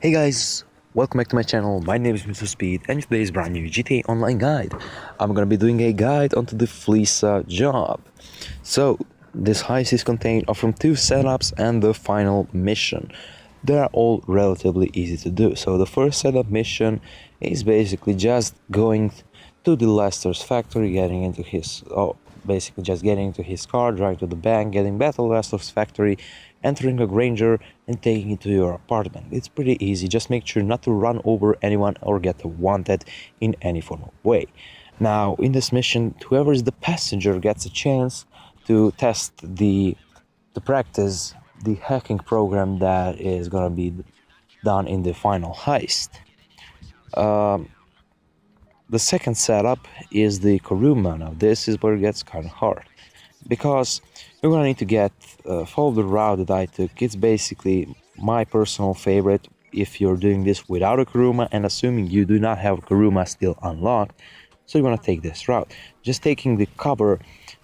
Hey guys, welcome back to my channel. My name is Mr. Speed and today's brand new GTA Online guide. I'm gonna be doing a guide onto the Fleeca job. So, this heist is contained from two setups and the final mission. They are all relatively easy to do. So the first setup mission is basically just going to the Lester's factory, getting into his basically just getting into his car, driving to the bank, getting back to Lester's factory, entering a Granger and taking it to your apartment. It's pretty easy, just make sure not to run over anyone or get wanted in any form of way. Now, in this mission, whoever is the passenger gets a chance to test to practice the hacking program that is gonna be done in the final heist. Um, the second setup is the Kuruma. Now, this is where it gets kind of hard because you're gonna need to follow the route that I took. It's basically my personal favorite if you're doing this without a Kuruma and assuming you do not have a Kuruma still unlocked. So you're gonna take this route, just taking the cover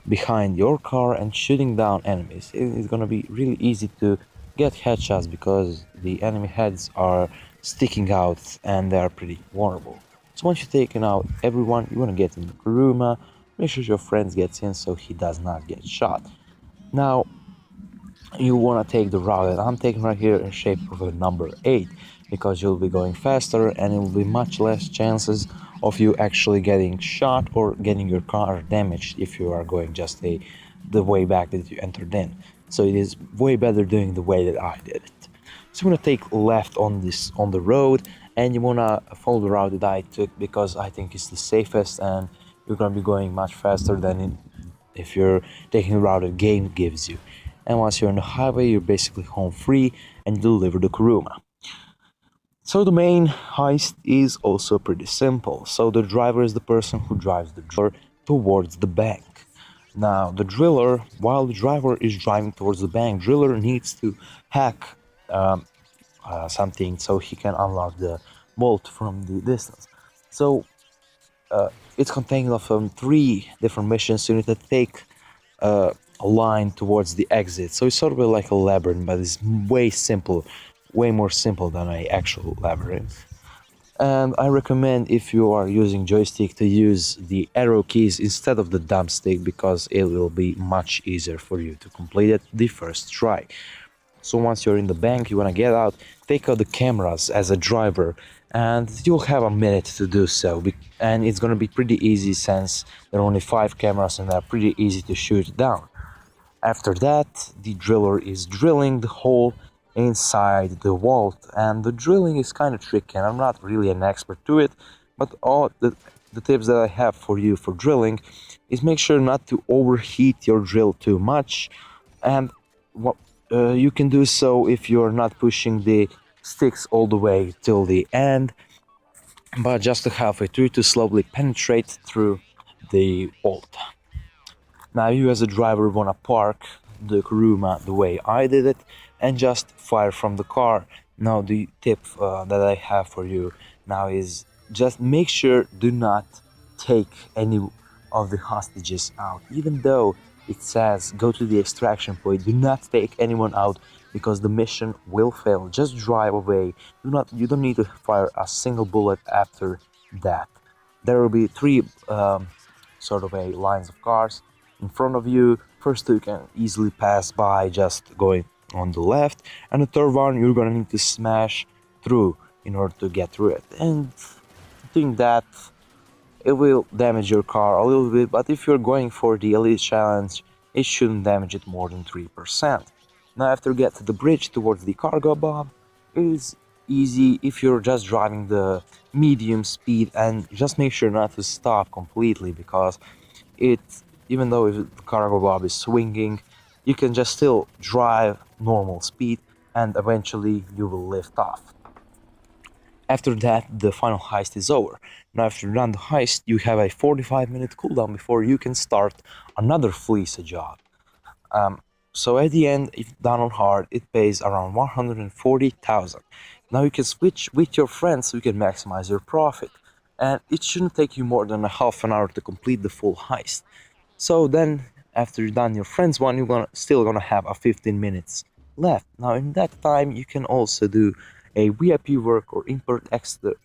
behind your car and shooting down enemies. It's gonna be really easy to get headshots because the enemy heads are sticking out and they are pretty vulnerable. So once you've taken out everyone, you wanna get in the Kuruma. Make sure your friend gets in so he does not get shot. Now, you want to take the route that I'm taking right here in shape of a number 8 because you'll be going faster and it will be much less chances of you actually getting shot or getting your car damaged if you are going just the way back that you entered in. So it is way better doing the way that I did it. So you want to take left on the road and you want to follow the route that I took because I think it's the safest and you're going to be going much faster than if you're taking the route the game gives you. And once you're on the highway, you're basically home free and you deliver the Kuruma. So the main heist is also pretty simple. So the driver is the person who drives the driller towards the bank. Now the driller, while the driver is driving towards the bank, driller needs to hack something so he can unlock the vault from the distance. So it's contained of 3 different missions. So you need to take a line towards the exit. So it's sort of like a labyrinth, but it's way more simple than an actual labyrinth. And I recommend if you are using joystick to use the arrow keys instead of the thumbstick because it will be much easier for you to complete it the first try. So once you're in the bank, you want to get out, take out the cameras as a driver, and you'll have a minute to do so. And it's going to be pretty easy since there are only 5 cameras and they're pretty easy to shoot down. After that, the driller is drilling the hole inside the vault, and the drilling is kind of tricky, and I'm not really an expert to it, but all the tips that I have for you for drilling is make sure not to overheat your drill too much, and what you can do so if you're not pushing the sticks all the way till the end, but just halfway through to slowly penetrate through the vault. Now you as a driver wanna park the Kuruma the way I did it and just fire from the car. Now the tip that I have for you now is just make sure do not take any of the hostages out. Even though it says go to the extraction point, do not take anyone out because the mission will fail. Just drive away. You don't need to fire a single bullet after that. There will be 3 sort of lines of cars in front of you. First 2 can easily pass by just going on the left, and the third one you're gonna need to smash through in order to get through it. And doing that, it will damage your car a little bit, but if you're going for the elite challenge, it shouldn't damage it more than 3%. Now after you get to the bridge towards the cargo bob, it is easy if you're just driving the medium speed, and just make sure not to stop completely because even though if the cargo bob is swinging, you can just still drive normal speed and eventually you will lift off. After that, the final heist is over. Now after you run the heist, you have a 45-minute cooldown before you can start another Fleeca job. So at the end, if done on hard, it pays around 140,000. Now you can switch with your friends so you can maximize your profit. And it shouldn't take you more than a half an hour to complete the full heist. So then, after you're done your friend's one, you're still gonna have a 15 minutes left. Now in that time, you can also do a VIP work or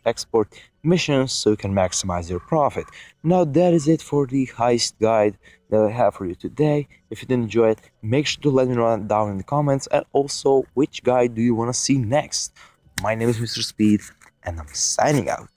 export missions so you can maximize your profit. Now that is it for the heist guide that I have for you today. If you did enjoy it, make sure to let me know down in the comments, and also which guide do you want to see next. My name is Mr. Speed, and I'm signing out.